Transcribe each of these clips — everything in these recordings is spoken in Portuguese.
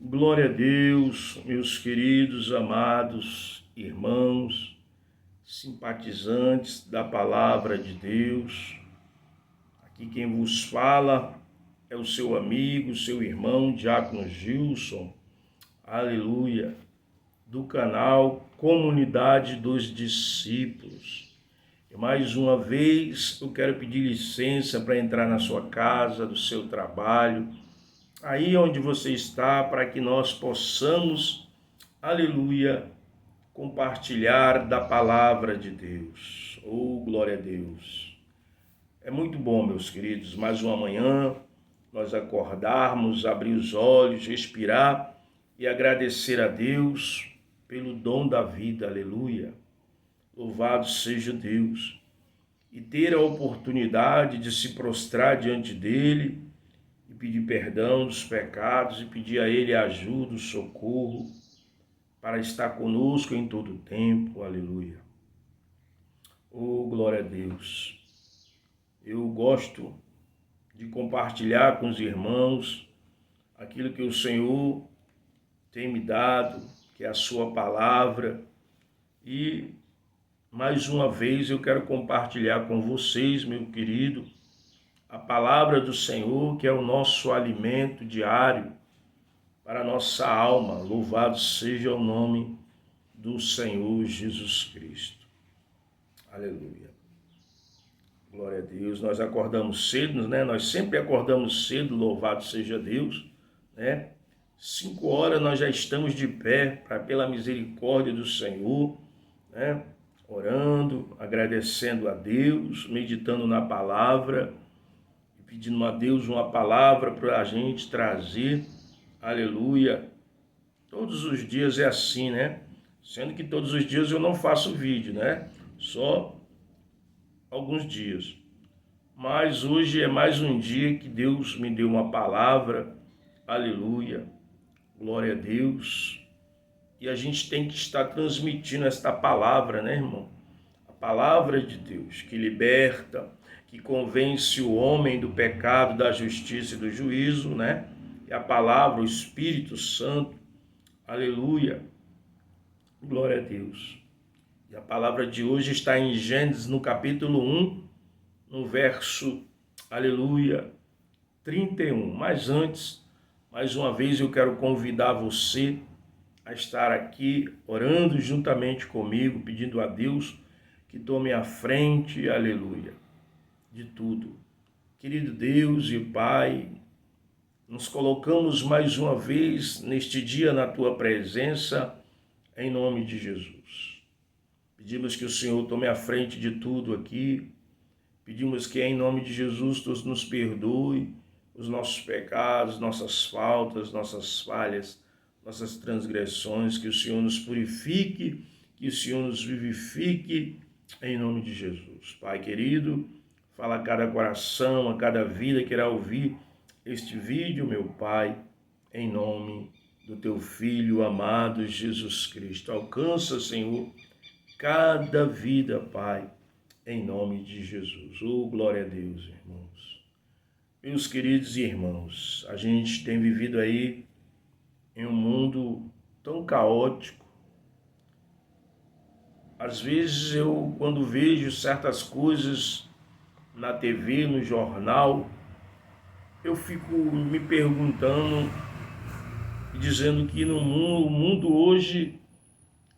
Glória a Deus, meus queridos, amados irmãos, simpatizantes da palavra de Deus. Aqui quem vos fala é o seu amigo, seu irmão, Diácono Gilson, aleluia, do canal Comunidade dos Discípulos. E mais uma vez eu quero pedir licença para entrar na sua casa, do seu trabalho, aí onde você está, para que nós possamos, aleluia, compartilhar da palavra de Deus. Oh, glória a Deus. É muito bom, meus queridos, mais uma manhã, nós acordarmos, abrir os olhos, respirar e agradecer a Deus pelo dom da vida, aleluia. Louvado seja Deus. E ter a oportunidade de se prostrar diante dele, e pedir perdão dos pecados e pedir a Ele ajuda, socorro, para estar conosco em todo o tempo, aleluia. Oh, glória a Deus. Eu gosto de compartilhar com os irmãos aquilo que o Senhor tem me dado, que é a sua palavra, e mais uma vez eu quero compartilhar com vocês, meu querido, a palavra do Senhor, que é o nosso alimento diário para a nossa alma. Louvado seja o nome do Senhor Jesus Cristo. Aleluia. Glória a Deus. Nós acordamos cedo, né? Nós sempre acordamos cedo, louvado seja Deus, né? 5 horas nós já estamos de pé, pela misericórdia do Senhor, né? Orando, agradecendo a Deus, meditando na palavra, pedindo a Deus uma palavra para a gente trazer, aleluia. Todos os dias é assim, né? Sendo que todos os dias eu não faço vídeo, né? Só alguns dias. Mas hoje é mais um dia que Deus me deu uma palavra, aleluia, glória a Deus. E a gente tem que estar transmitindo esta palavra, né, irmão? A palavra de Deus que liberta, que convence o homem do pecado, da justiça e do juízo, né? E a palavra, o Espírito Santo, aleluia, glória a Deus. E a palavra de hoje está em Gênesis, no capítulo 1, no verso, aleluia, 31. Mas antes, mais uma vez eu quero convidar você a estar aqui orando juntamente comigo, pedindo a Deus que tome a frente, aleluia, de tudo. Querido Deus e Pai, nos colocamos mais uma vez neste dia na Tua presença, em nome de Jesus. Pedimos que o Senhor tome a frente de tudo aqui. Pedimos que em nome de Jesus Tu nos perdoe os nossos pecados, nossas faltas, nossas falhas, nossas transgressões, que o Senhor nos purifique, que o Senhor nos vivifique, em nome de Jesus. Pai querido, fala a cada coração, a cada vida que irá ouvir este vídeo, meu Pai, em nome do Teu Filho amado Jesus Cristo. Alcança, Senhor, cada vida, Pai, em nome de Jesus. Oh, glória a Deus, irmãos. Meus queridos irmãos, a gente tem vivido aí em um mundo tão caótico. Às vezes eu, quando vejo certas coisas na TV, no jornal, eu fico me perguntando e dizendo que no mundo, o mundo hoje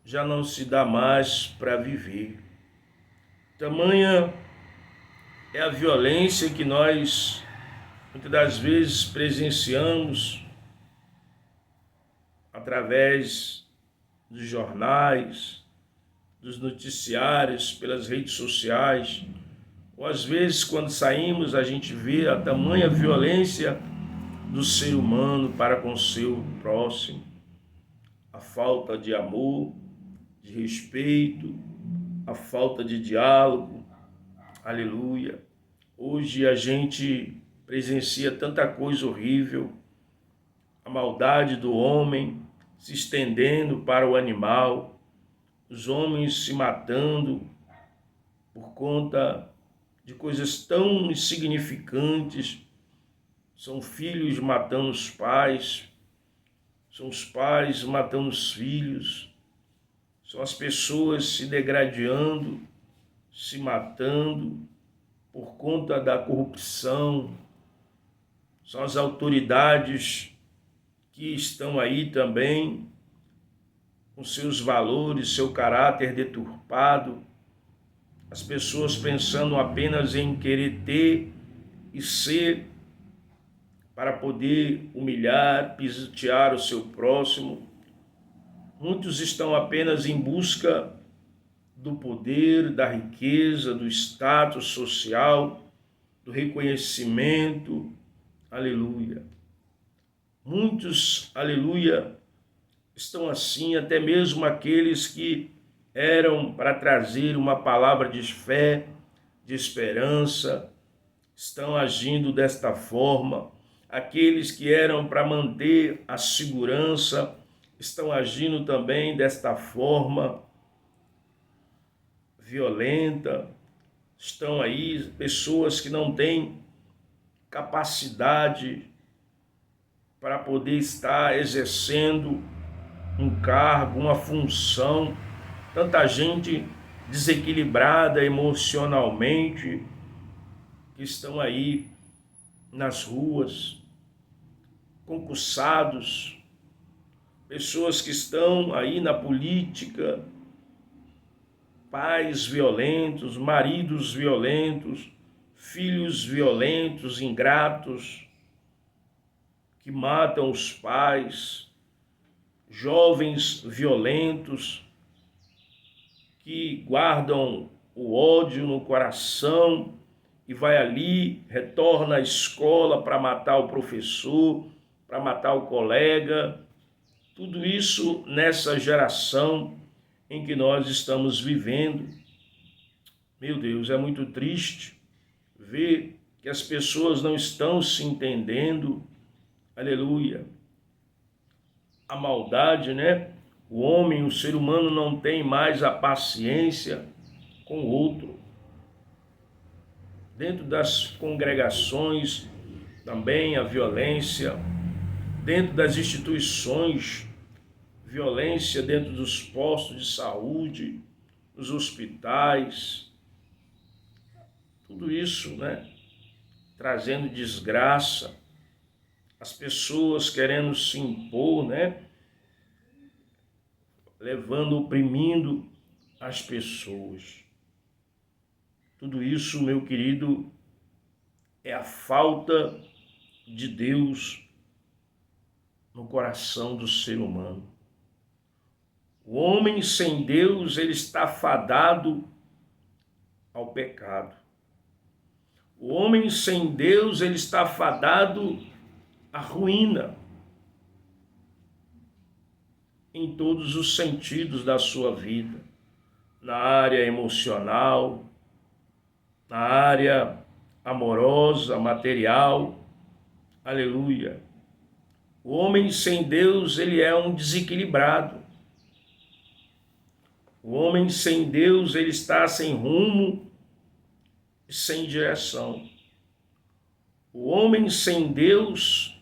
já não se dá mais para viver. Tamanha é a violência que nós muitas das vezes presenciamos através dos jornais, dos noticiários, pelas redes sociais, ou às vezes quando saímos a gente vê a tamanha violência do ser humano para com o seu próximo, a falta de amor, de respeito, a falta de diálogo, aleluia. Hoje a gente presencia tanta coisa horrível, a maldade do homem se estendendo para o animal, os homens se matando por conta de coisas tão insignificantes, são filhos matando os pais, são os pais matando os filhos, são as pessoas se degradando, se matando por conta da corrupção, são as autoridades que estão aí também com seus valores, seu caráter deturpado, as pessoas pensando apenas em querer ter e ser para poder humilhar, pisotear o seu próximo. Muitos estão apenas em busca do poder, da riqueza, do status social, do reconhecimento. Aleluia. Muitos, aleluia, estão assim, até mesmo aqueles que eram para trazer uma palavra de fé, de esperança, estão agindo desta forma. Aqueles que eram para manter a segurança estão agindo também desta forma violenta. Estão aí pessoas que não têm capacidade para poder estar exercendo um cargo, uma função. Tanta gente desequilibrada emocionalmente que estão aí nas ruas, concursados, pessoas que estão aí na política, pais violentos, maridos violentos, filhos violentos, ingratos, que matam os pais, jovens violentos, que guardam o ódio no coração e vai ali, retorna à escola para matar o professor, para matar o colega. Tudo isso nessa geração em que nós estamos vivendo. Meu Deus, é muito triste ver que as pessoas não estão se entendendo. Aleluia. A maldade, né? O homem, o ser humano não tem mais a paciência com o outro. Dentro das congregações, também a violência. Dentro das instituições, violência dentro dos postos de saúde, nos hospitais. Tudo isso, né? Trazendo desgraça. As pessoas querendo se impor, né? Oprimindo as pessoas. Tudo isso, meu querido, é a falta de Deus no coração do ser humano. O homem sem Deus, ele está fadado ao pecado. O homem sem Deus, ele está fadado à ruína em todos os sentidos da sua vida, na área emocional, na área amorosa, material. Aleluia. O homem sem Deus, ele é um desequilibrado. O homem sem Deus, ele está sem rumo e sem direção. O homem sem Deus,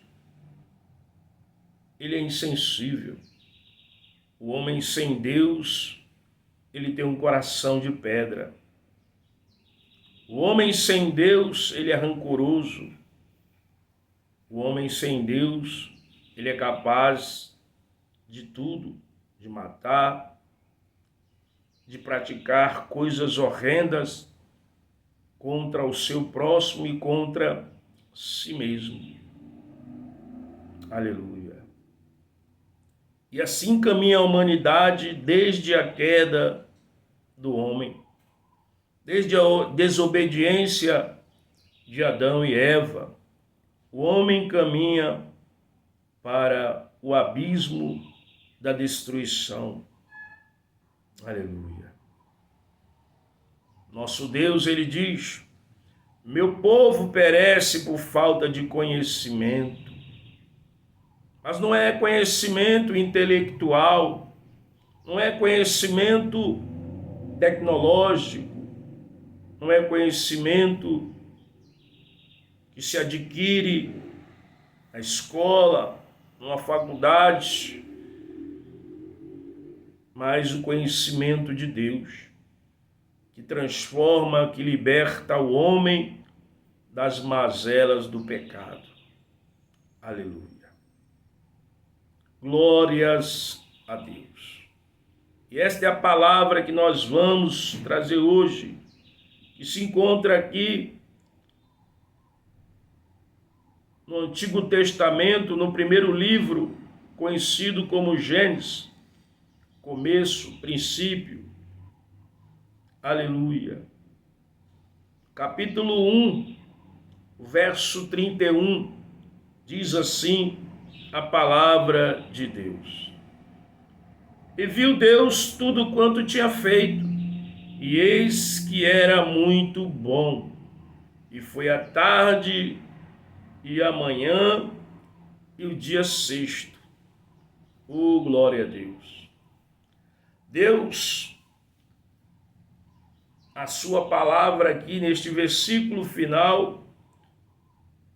ele é insensível. O homem sem Deus, ele tem um coração de pedra. O homem sem Deus, ele é rancoroso. O homem sem Deus, ele é capaz de tudo, de matar, de praticar coisas horrendas contra o seu próximo e contra si mesmo. Aleluia. E assim caminha a humanidade desde a queda do homem, desde a desobediência de Adão e Eva. O homem caminha para o abismo da destruição. Aleluia. Nosso Deus, ele diz: meu povo perece por falta de conhecimento. Mas não é conhecimento intelectual, não é conhecimento tecnológico, não é conhecimento que se adquire na escola, numa faculdade, mas o conhecimento de Deus, que transforma, que liberta o homem das mazelas do pecado. Aleluia. Glórias a Deus. E esta é a palavra que nós vamos trazer hoje, que se encontra aqui no Antigo Testamento, no primeiro livro, conhecido como Gênesis, começo, princípio. Aleluia. Capítulo 1, verso 31, diz assim a palavra de Deus. E viu Deus tudo quanto tinha feito, e eis que era muito bom. E foi a tarde e a manhã e o dia sexto. Oh, glória a Deus. Deus, a sua palavra aqui neste versículo final,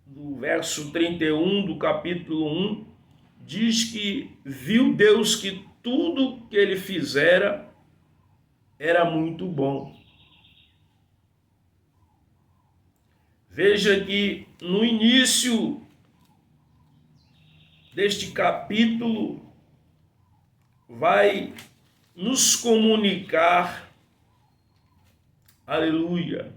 do verso 31 do capítulo 1, diz que viu Deus que tudo que ele fizera era muito bom. Veja que no início deste capítulo vai nos comunicar, aleluia,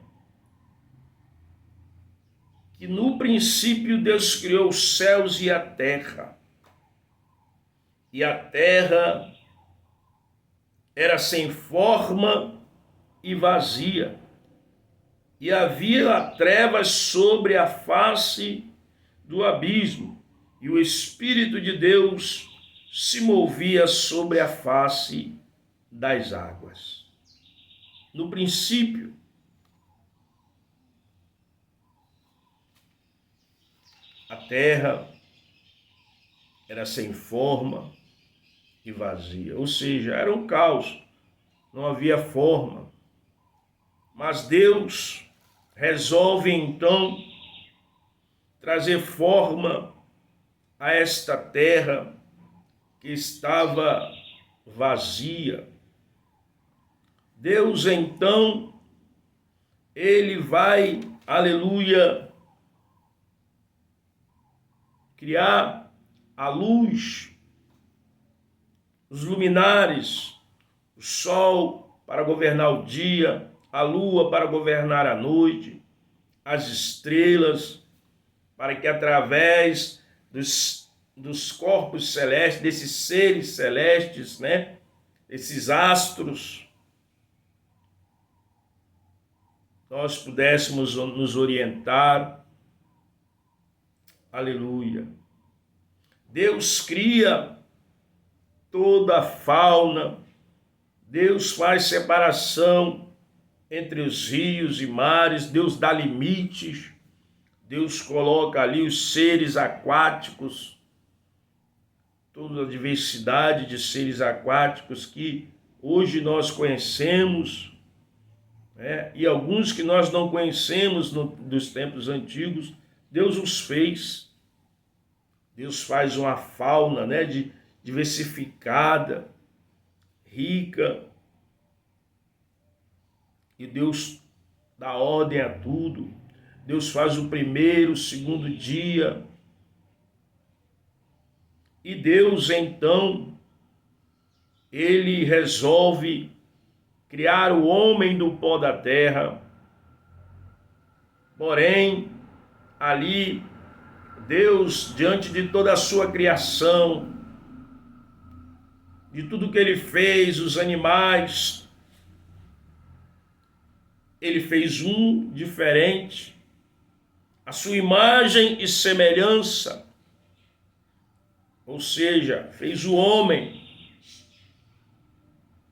que no princípio Deus criou os céus e a terra era sem forma e vazia, e havia trevas sobre a face do abismo, e o Espírito de Deus se movia sobre a face das águas. No princípio, a terra era sem forma e vazia, ou seja, era um caos, não havia forma. Mas Deus resolve então trazer forma a esta terra que estava vazia. Deus então, ele vai, aleluia, criar a luz, os luminares, o sol para governar o dia, a lua para governar a noite, as estrelas, para que através dos corpos celestes, desses seres celestes, né, esses astros, nós pudéssemos nos orientar. Aleluia. Deus cria toda a fauna, Deus faz separação entre os rios e mares, Deus dá limites, Deus coloca ali os seres aquáticos, toda a diversidade de seres aquáticos que hoje nós conhecemos, né? E alguns que nós não conhecemos dos tempos antigos, Deus os fez. Deus faz uma fauna, né, diversificada, rica, e Deus dá ordem a tudo. Deus faz o primeiro, o segundo dia. E Deus, então, ele resolve criar o homem do pó da terra. Porém, ali, Deus, diante de toda a sua criação, de tudo que ele fez, os animais, ele fez um diferente, a sua imagem e semelhança, ou seja, fez o homem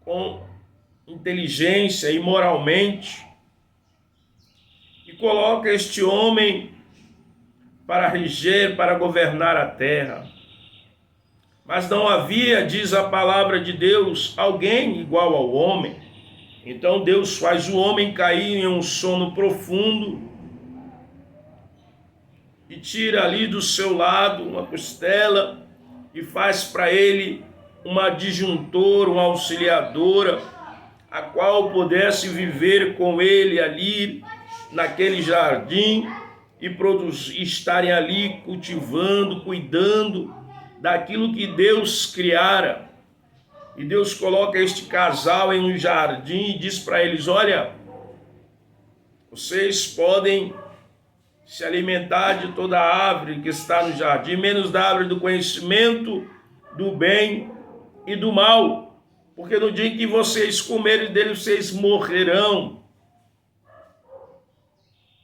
com inteligência e moralmente, e coloca este homem para reger, para governar a terra. Mas não havia, diz a palavra de Deus, alguém igual ao homem. Então Deus faz o homem cair em um sono profundo e tira ali do seu lado uma costela e faz para ele uma adjuntora, uma auxiliadora, a qual pudesse viver com ele ali naquele jardim e estarem ali cultivando, cuidando daquilo que Deus criara. E Deus coloca este casal em um jardim e diz para eles: olha, vocês podem se alimentar de toda a árvore que está no jardim, menos da árvore do conhecimento do bem e do mal, porque no dia em que vocês comerem dele, vocês morrerão.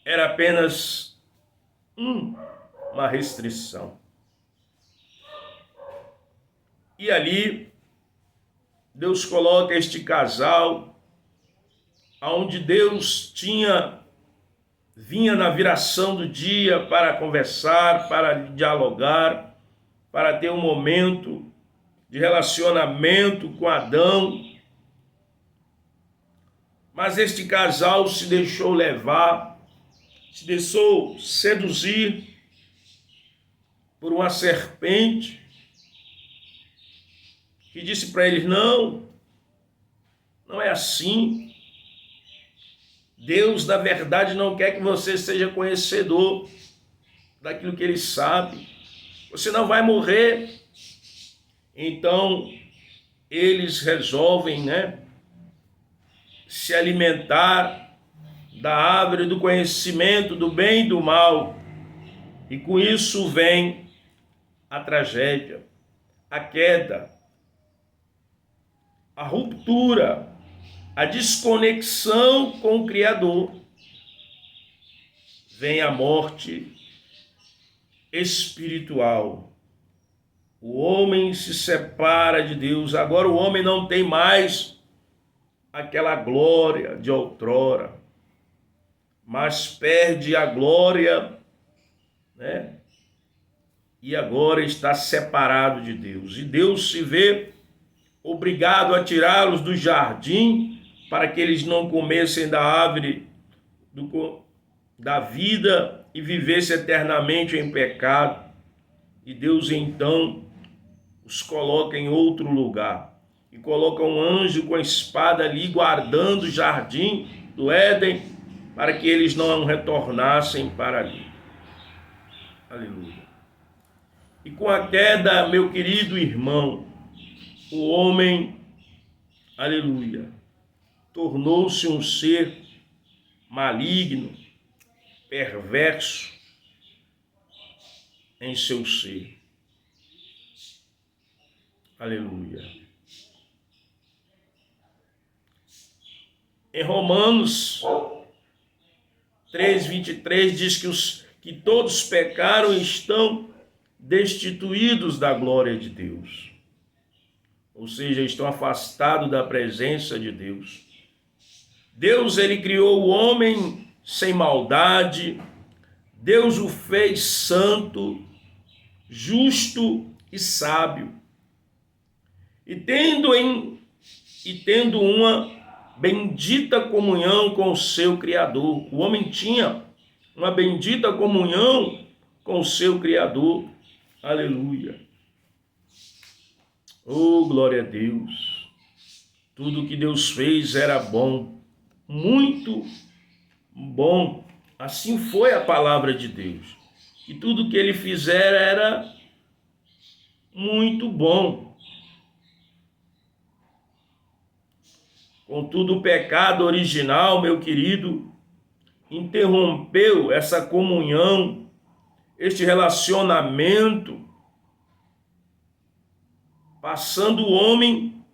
Era apenas uma restrição. E ali, Deus coloca este casal, onde Deus vinha na viração do dia para conversar, para dialogar, para ter um momento de relacionamento com Adão. Mas este casal se deixou levar, se deixou seduzir por uma serpente que disse para eles: não é assim. Deus, na verdade, não quer que você seja conhecedor daquilo que ele sabe. Você não vai morrer. Então, eles resolvem, se alimentar da árvore do conhecimento do bem e do mal. E com isso vem a tragédia, a queda, a ruptura, a desconexão com o Criador. Vem a morte espiritual. O homem se separa de Deus. Agora o homem não tem mais aquela glória de outrora, mas perde a glória, E agora está separado de Deus. E Deus se vê obrigado a tirá-los do jardim para que eles não comessem da árvore da vida e vivessem eternamente em pecado. E Deus então os coloca em outro lugar e coloca um anjo com a espada ali guardando o jardim do Éden para que eles não retornassem para ali. Aleluia. E com a queda, meu querido irmão, o homem, aleluia, tornou-se um ser maligno, perverso em seu ser. Aleluia. Em Romanos 3:23 diz que todos pecaram e estão destituídos da glória de Deus. Ou seja, estão afastados da presença de Deus. Deus, ele criou o homem sem maldade. Deus o fez santo, justo e sábio. E tendo uma bendita comunhão com o seu Criador. O homem tinha uma bendita comunhão com o seu Criador. Aleluia. Oh, glória a Deus. Tudo que Deus fez era bom, muito bom. Assim foi a palavra de Deus. E tudo que ele fizer era muito bom. Contudo, o pecado original, meu querido, interrompeu essa comunhão, este relacionamento, passando o homem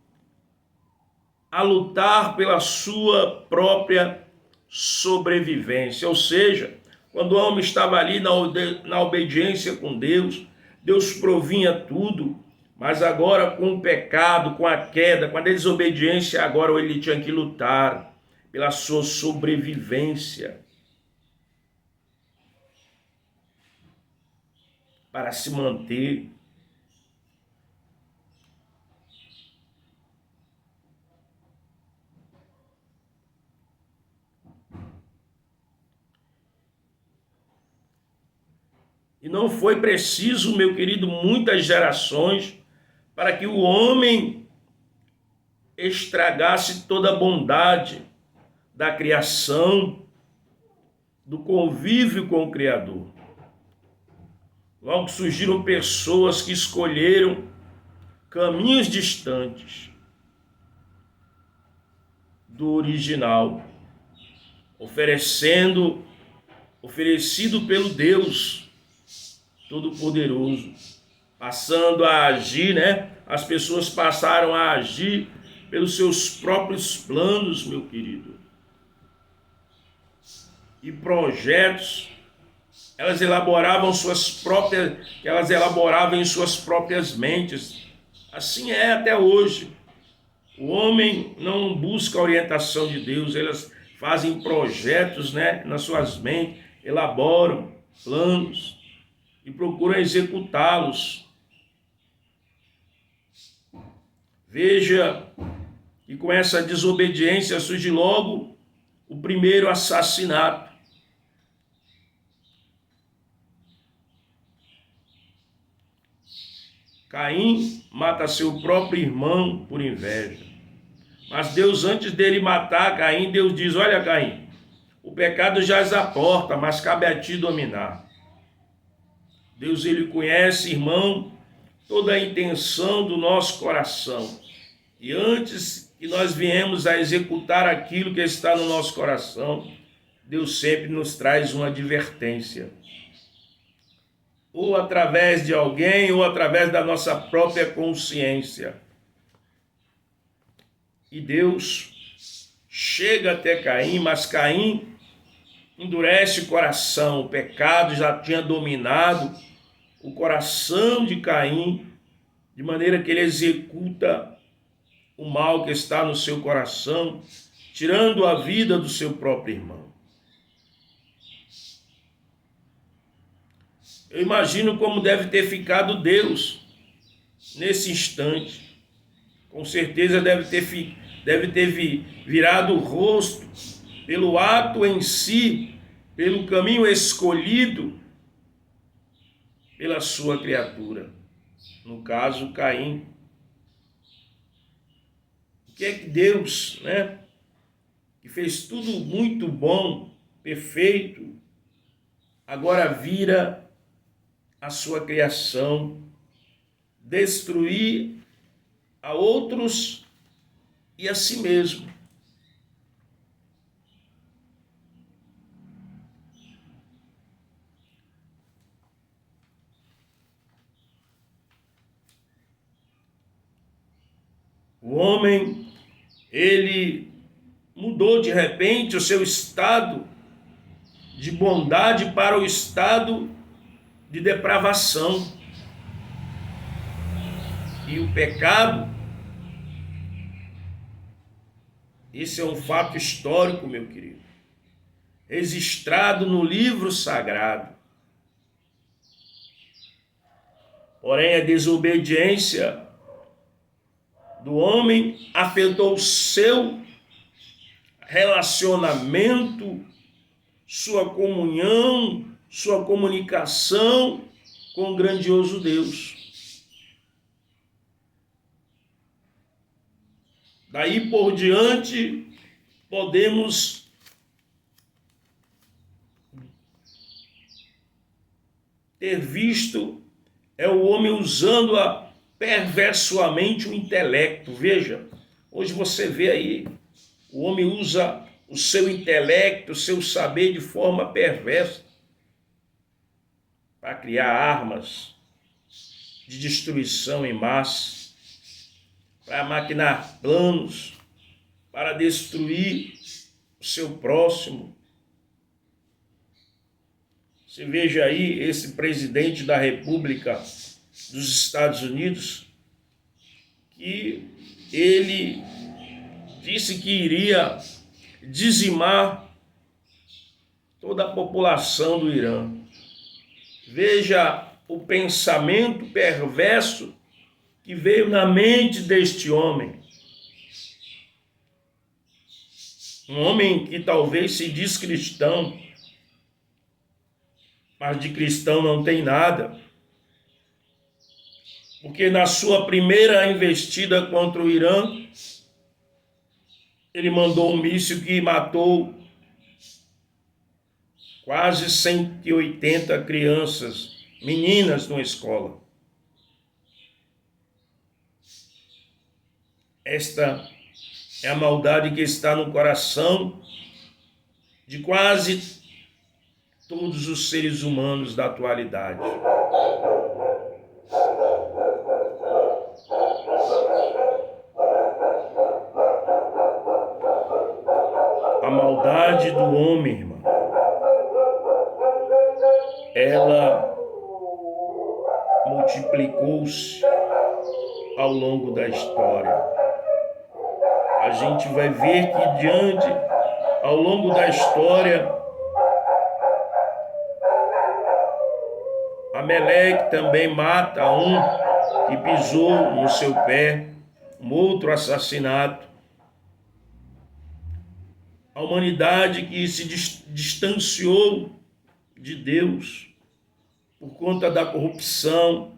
a lutar pela sua própria sobrevivência. Ou seja, quando o homem estava ali na obediência com Deus, Deus provinha tudo, mas agora com o pecado, com a queda, com a desobediência, agora ele tinha que lutar pela sua sobrevivência, para se manter. E não foi preciso, meu querido, muitas gerações para que o homem estragasse toda a bondade da criação, do convívio com o Criador. Logo surgiram pessoas que escolheram caminhos distantes do original, oferecido pelo Deus Todo-Poderoso, passando a agir, As pessoas passaram a agir pelos seus próprios planos, meu querido. E projetos, elas elaboravam em suas próprias mentes. Assim é até hoje. O homem não busca a orientação de Deus, elas fazem projetos, nas suas mentes, elaboram planos e procuram executá-los. Veja que com essa desobediência surge logo o primeiro assassinato. Caim mata seu próprio irmão por inveja. Mas Deus, antes dele matar Caim, Deus diz: olha, Caim, o pecado jaz à porta, mas cabe a ti dominar. Deus, ele conhece, irmão, toda a intenção do nosso coração. E antes que nós viemos a executar aquilo que está no nosso coração, Deus sempre nos traz uma advertência. Ou através de alguém, ou através da nossa própria consciência. E Deus chega até Caim, mas Caim endurece o coração. O pecado já tinha dominado o coração de Caim, de maneira que ele executa o mal que está no seu coração, tirando a vida do seu próprio irmão. Eu imagino como deve ter ficado Deus nesse instante. Com certeza deve ter virado o rosto pelo ato em si, pelo caminho escolhido pela sua criatura. No caso, Caim. O que é que Deus, que fez tudo muito bom, perfeito, agora vira a sua criação, destruir a outros e a si mesmo. O homem, ele mudou de repente o seu estado de bondade para o estado de depravação. E o pecado, esse é um fato histórico, meu querido, registrado no livro sagrado. Porém, a desobediência do homem afetou seu relacionamento, sua comunhão, sua comunicação com o grandioso Deus. Daí por diante, podemos ter visto o homem usando perversamente o intelecto. Veja, hoje você vê aí, o homem usa o seu intelecto, o seu saber de forma perversa para criar armas de destruição em massa, para maquinar planos, para destruir o seu próximo. Você veja aí esse presidente da República dos Estados Unidos, que ele disse que iria dizimar toda a população do Irã. Veja o pensamento perverso que veio na mente deste homem. Um homem que talvez se diz cristão, mas de cristão não tem nada. Porque na sua primeira investida contra o Irã, ele mandou um míssil que matou quase 180 crianças, meninas numa escola. Esta é a maldade que está no coração de quase todos os seres humanos da atualidade. A maldade do homem, irmão, ela multiplicou-se ao longo da história. A gente vai ver que ao longo da história, Ameleque também mata um que pisou no seu pé, um outro assassinato. A humanidade que se distanciou de Deus por conta da corrupção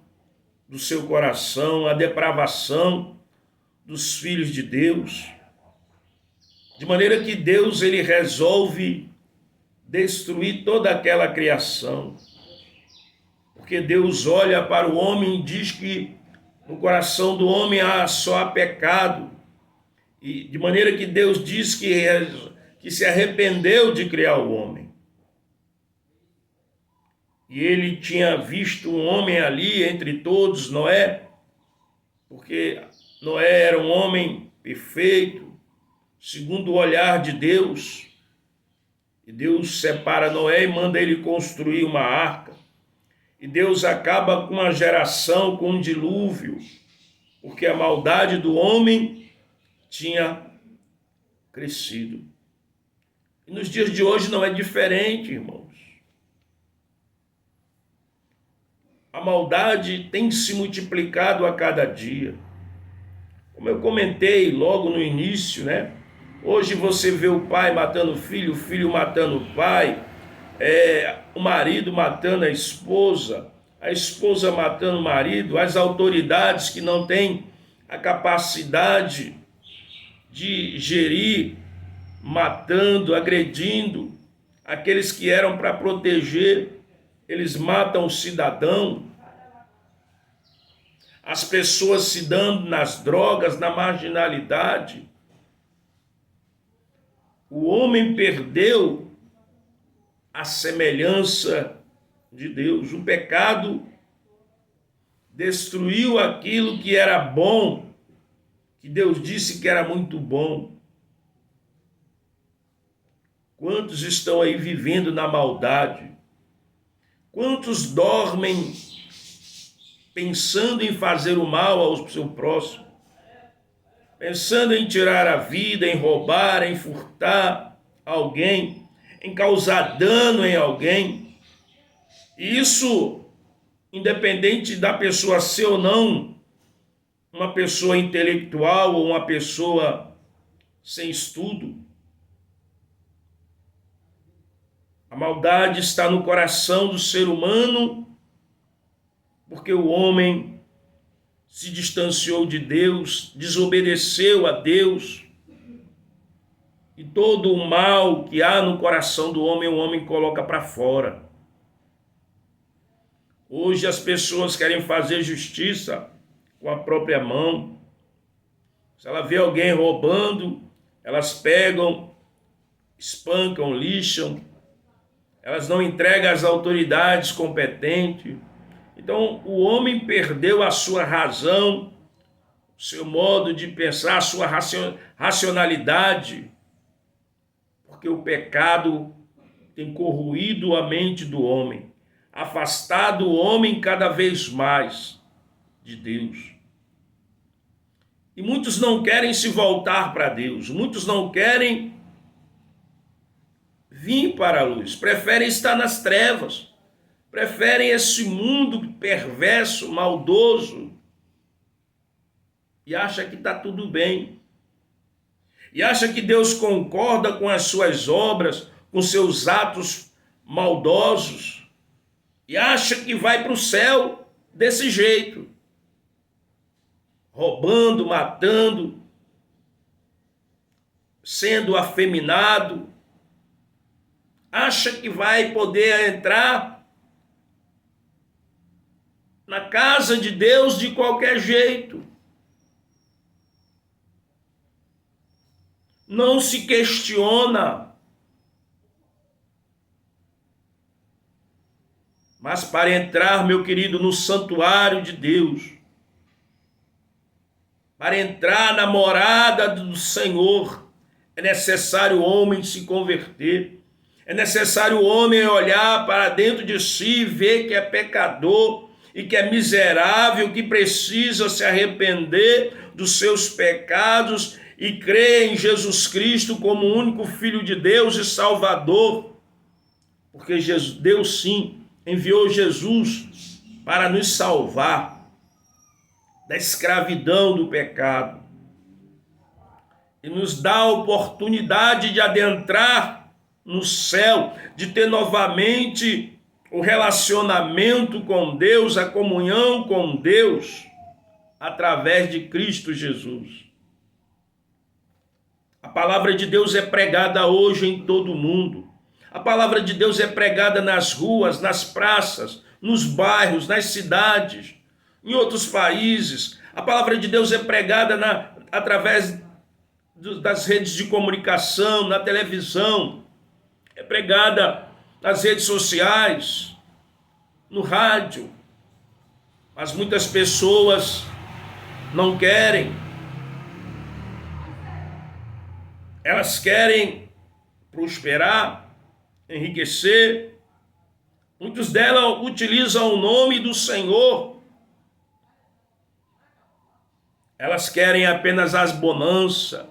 do seu coração, a depravação dos filhos de Deus, de maneira que Deus ele resolve destruir toda aquela criação, porque Deus olha para o homem e diz que no coração do homem só há pecado, e de maneira que Deus diz que se arrependeu de criar o homem. E ele tinha visto um homem ali entre todos, Noé, porque Noé era um homem perfeito, segundo o olhar de Deus. E Deus separa Noé e manda ele construir uma arca. E Deus acaba com uma geração, com um dilúvio, porque a maldade do homem tinha crescido. E nos dias de hoje não é diferente, irmãos. A maldade tem se multiplicado a cada dia. Como eu comentei logo no início, né? Hoje você vê o pai matando o filho matando o pai, o marido matando a esposa matando o marido, as autoridades que não têm a capacidade de gerir, matando, agredindo aqueles que eram para proteger, eles matam o cidadão. As pessoas se dando nas drogas, na marginalidade. O homem perdeu a semelhança de Deus. O pecado destruiu aquilo que era bom, que Deus disse que era muito bom. Quantos estão aí vivendo na maldade? Quantos dormem pensando em fazer o mal ao seu próximo? Pensando em tirar a vida, em roubar, em furtar alguém, em causar dano em alguém. E isso, independente da pessoa ser ou não uma pessoa intelectual ou uma pessoa sem estudo. A maldade está no coração do ser humano, porque o homem se distanciou de Deus, desobedeceu a Deus, e todo o mal que há no coração do homem, o homem coloca para fora. Hoje as pessoas querem fazer justiça com a própria mão. Se ela vê alguém roubando, elas pegam, espancam, lixam, elas não entregam às autoridades competentes. Então, o homem perdeu a sua razão, o seu modo de pensar, a sua racionalidade, porque o pecado tem corroído a mente do homem, afastado o homem cada vez mais de Deus. E muitos não querem se voltar para Deus, muitos não querem vir para a luz, preferem estar nas trevas. Preferem esse mundo perverso, maldoso, e acha que está tudo bem. E acha que Deus concorda com as suas obras, com seus atos maldosos. e acha que vai para o céu desse jeito, roubando, matando, sendo afeminado, acha que vai poder entrar na casa de Deus de qualquer jeito. Não se questiona. Mas para entrar, meu querido, no santuário de Deus, para entrar na morada do Senhor, é necessário o homem se converter. É necessário o homem olhar para dentro de si e ver que é pecador e que é miserável, que precisa se arrepender dos seus pecados e crer em Jesus Cristo como o único Filho de Deus e Salvador. Porque Deus sim enviou Jesus para nos salvar da escravidão do pecado e nos dá a oportunidade de adentrar no céu, de ter novamente o relacionamento com Deus, a comunhão com Deus, através de Cristo Jesus. A palavra de Deus é pregada hoje em todo o mundo. A palavra de Deus é pregada nas ruas, nas praças, nos bairros, nas cidades, em outros países. A palavra de Deus é pregada através das redes de comunicação, na televisão. É pregada nas redes sociais, no rádio. Mas muitas pessoas não querem. Elas querem prosperar, enriquecer. Muitos delas utilizam o nome do Senhor. Elas querem apenas as bonanças,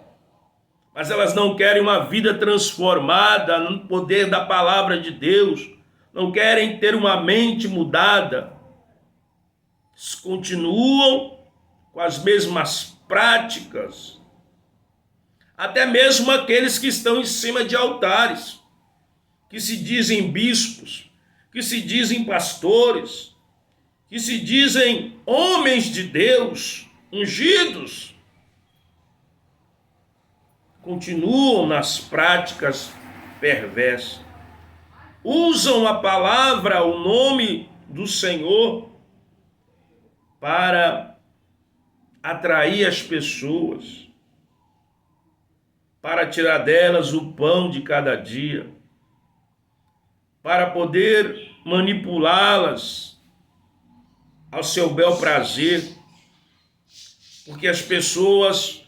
mas elas não querem uma vida transformada no poder da palavra de Deus. Não querem ter uma mente mudada. Eles continuam com as mesmas práticas. Até mesmo aqueles que estão em cima de altares, que se dizem bispos, que se dizem pastores, que se dizem homens de Deus, ungidos, continuam nas práticas perversas. Usam a palavra, o nome do Senhor, para atrair as pessoas, para tirar delas o pão de cada dia, para poder manipulá-las ao seu bel prazer, porque as pessoas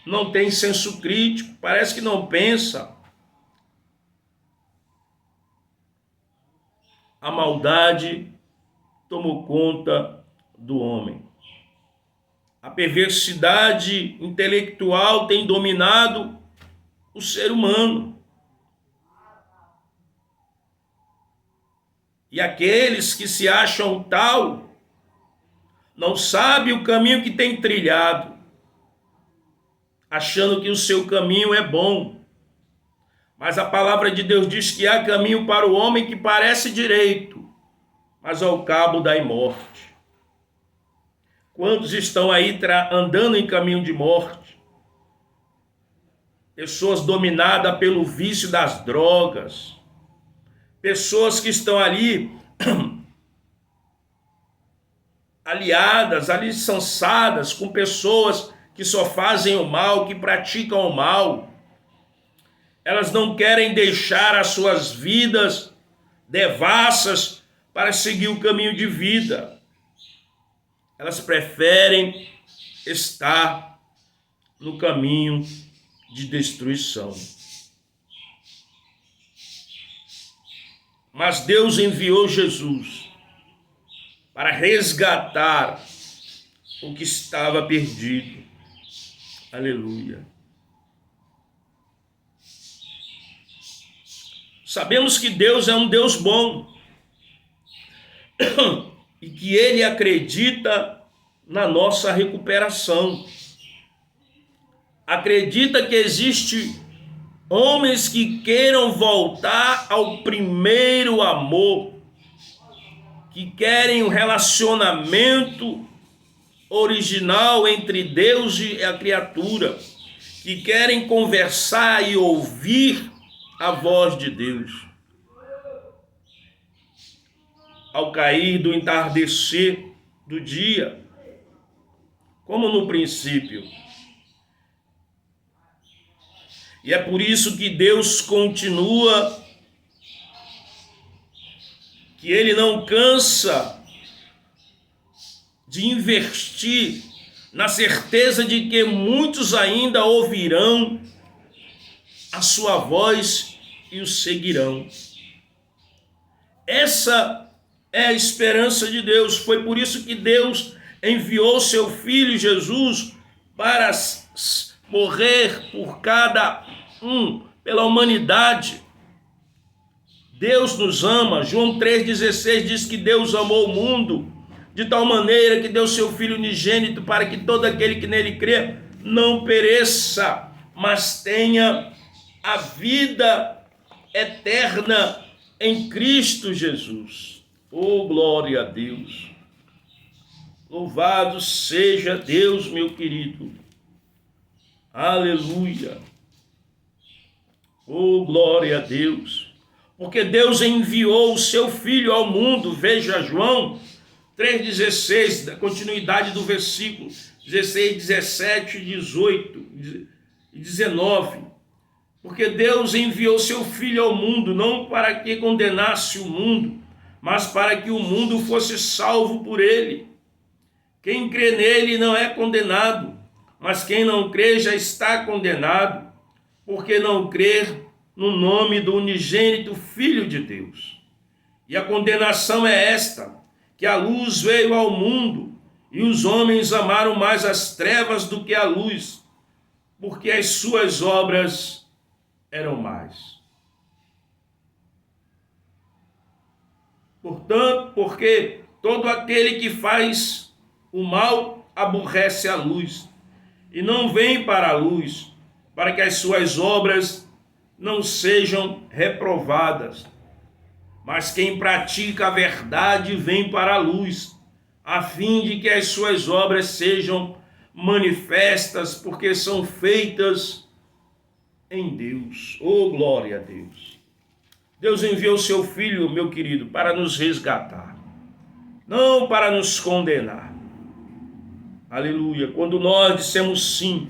não têm senso crítico, parece que não pensam. A maldade tomou conta do homem. A perversidade intelectual tem dominado o ser humano. E aqueles que se acham tal, não sabem o caminho que tem trilhado, achando que o seu caminho é bom. Mas a palavra de Deus diz que há caminho para o homem que parece direito, mas ao cabo dá em morte. Quantos estão aí andando em caminho de morte? Pessoas dominadas pelo vício das drogas. Pessoas que estão ali aliadas, aliançadas com pessoas que só fazem o mal, que praticam o mal. Elas não querem deixar as suas vidas devassas para seguir o caminho de vida. Elas preferem estar no caminho de destruição. Mas Deus enviou Jesus para resgatar o que estava perdido. Aleluia. Sabemos que Deus é um Deus bom e que Ele acredita na nossa recuperação. Acredita que existe homens que queiram voltar ao primeiro amor, que querem um relacionamento original entre Deus e a criatura, que querem conversar e ouvir a voz de Deus. Ao cair do entardecer do dia, como no princípio. E é por isso que Deus continua, que Ele não cansa de investir na certeza de que muitos ainda ouvirão a sua voz e o seguirão. Essa é a esperança de Deus. Foi por isso que Deus enviou seu Filho Jesus para morrer por cada um, pela humanidade. Deus nos ama. João 3,16 diz que Deus amou o mundo de tal maneira que deu seu Filho unigênito para que todo aquele que nele crê não pereça, mas tenha a vida eterna em Cristo Jesus. Oh, glória a Deus! Louvado seja Deus, meu querido. Aleluia! Oh, glória a Deus! Porque Deus enviou o seu Filho ao mundo. Veja João 3,16, da continuidade do versículo 16, 17, 18 e 19. Porque Deus enviou seu Filho ao mundo, não para que condenasse o mundo, mas para que o mundo fosse salvo por ele. Quem crê nele não é condenado, mas quem não crê já está condenado, porque não crê no nome do unigênito Filho de Deus. E a condenação é esta, que a luz veio ao mundo, e os homens amaram mais as trevas do que a luz, porque as suas obras eram más. Portanto, porque todo aquele que faz o mal aborrece a luz, e não vem para a luz, para que as suas obras não sejam reprovadas. Mas quem pratica a verdade vem para a luz, a fim de que as suas obras sejam manifestas, porque são feitas em Deus. Oh, glória a Deus! Deus enviou seu Filho, meu querido, para nos resgatar, não para nos condenar. Aleluia! Quando nós dissemos sim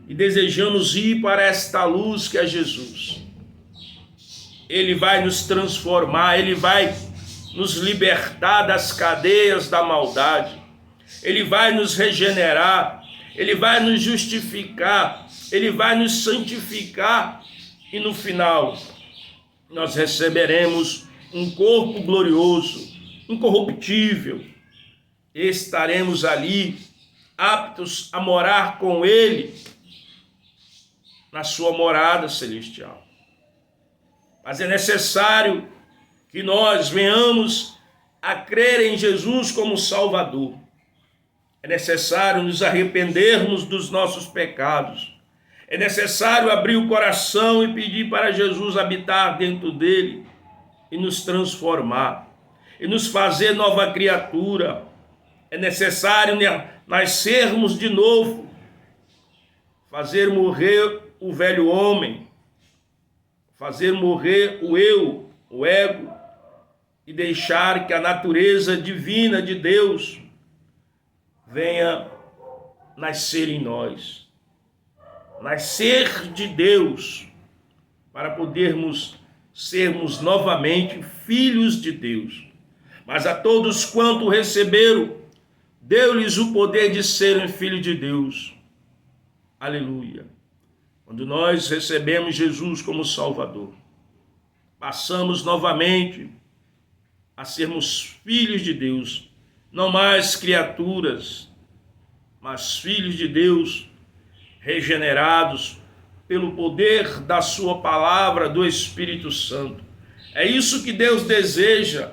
e desejamos ir para esta luz que é Jesus, Ele vai nos transformar, Ele vai nos libertar das cadeias da maldade, Ele vai nos regenerar, Ele vai nos justificar, Ele vai nos santificar, e no final nós receberemos um corpo glorioso, incorruptível, e estaremos ali aptos a morar com Ele na sua morada celestial. Mas é necessário que nós venhamos a crer em Jesus como Salvador. É necessário nos arrependermos dos nossos pecados. É necessário abrir o coração e pedir para Jesus habitar dentro dele e nos transformar, e nos fazer nova criatura. É necessário nascermos de novo, fazer morrer o velho homem, fazer morrer o eu, o ego, e deixar que a natureza divina de Deus venha nascer em nós. Nascer de Deus, para podermos sermos novamente filhos de Deus. Mas a todos quanto receberam, deu-lhes o poder de serem filhos de Deus. Aleluia! Quando nós recebemos Jesus como Salvador, passamos novamente a sermos filhos de Deus, não mais criaturas, mas filhos de Deus, regenerados pelo poder da sua palavra, do Espírito Santo. É isso que Deus deseja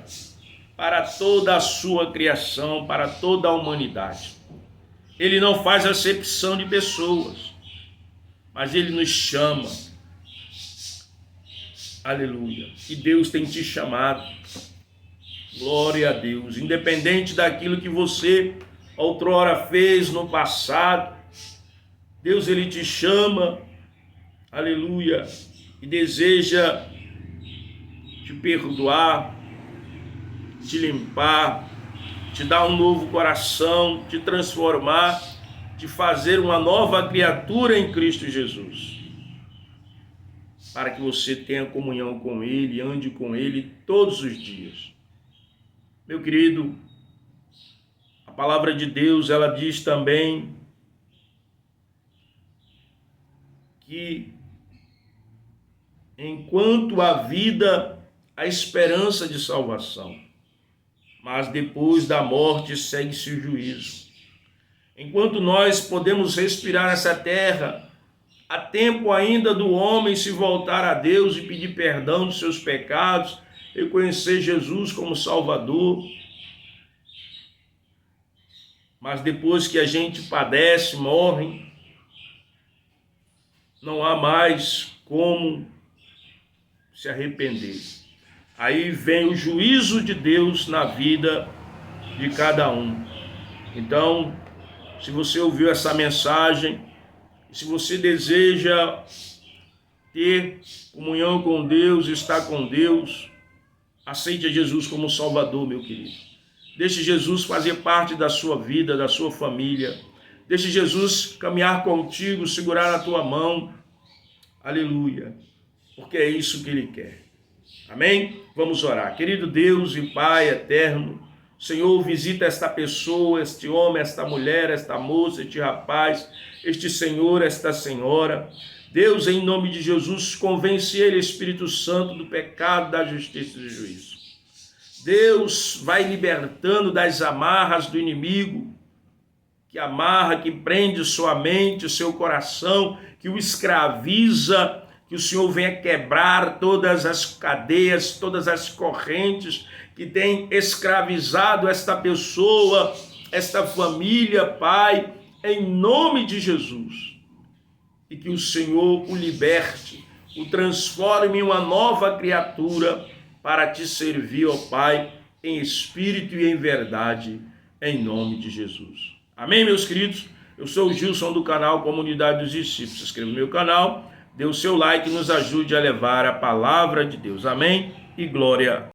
para toda a sua criação, para toda a humanidade. Ele não faz acepção de pessoas, mas Ele nos chama. Aleluia. E Deus tem te chamado. Glória a Deus. Independente daquilo que você outrora fez no passado, Deus ele te chama, aleluia, e deseja te perdoar, te limpar, te dar um novo coração, te transformar, te fazer uma nova criatura em Cristo Jesus, para que você tenha comunhão com Ele, ande com Ele todos os dias. Meu querido, a palavra de Deus, ela diz também que enquanto há vida, há esperança de salvação, mas depois da morte segue-se o juízo. Enquanto nós podemos respirar essa terra, há tempo ainda do homem se voltar a Deus e pedir perdão dos seus pecados, reconhecer Jesus como Salvador. Mas depois que a gente padece, morre, não há mais como se arrepender. Aí vem o juízo de Deus na vida de cada um. Então, se você ouviu essa mensagem, se você deseja ter comunhão com Deus, estar com Deus, aceite a Jesus como Salvador, meu querido. Deixe Jesus fazer parte da sua vida, da sua família. Deixe Jesus caminhar contigo, segurar a tua mão. Aleluia. Porque é isso que Ele quer. Amém? Vamos orar. Querido Deus e Pai eterno, Senhor, visita esta pessoa, este homem, esta mulher, esta moça, este rapaz, este senhor, esta senhora. Deus, em nome de Jesus, convence ele, Espírito Santo, do pecado, da justiça e do juízo. Deus vai libertando das amarras do inimigo, que amarra, que prende sua mente, o seu coração, que o escraviza, que o Senhor venha quebrar todas as cadeias, todas as correntes que tem escravizado esta pessoa, esta família, Pai, em nome de Jesus. E que o Senhor o liberte, o transforme em uma nova criatura para te servir, ó Pai, em espírito e em verdade, em nome de Jesus. Amém, meus queridos? Eu sou o Gilson do canal Comunidade dos Discípulos. Se inscreva no meu canal, dê o seu like e nos ajude a levar a palavra de Deus. Amém? E glória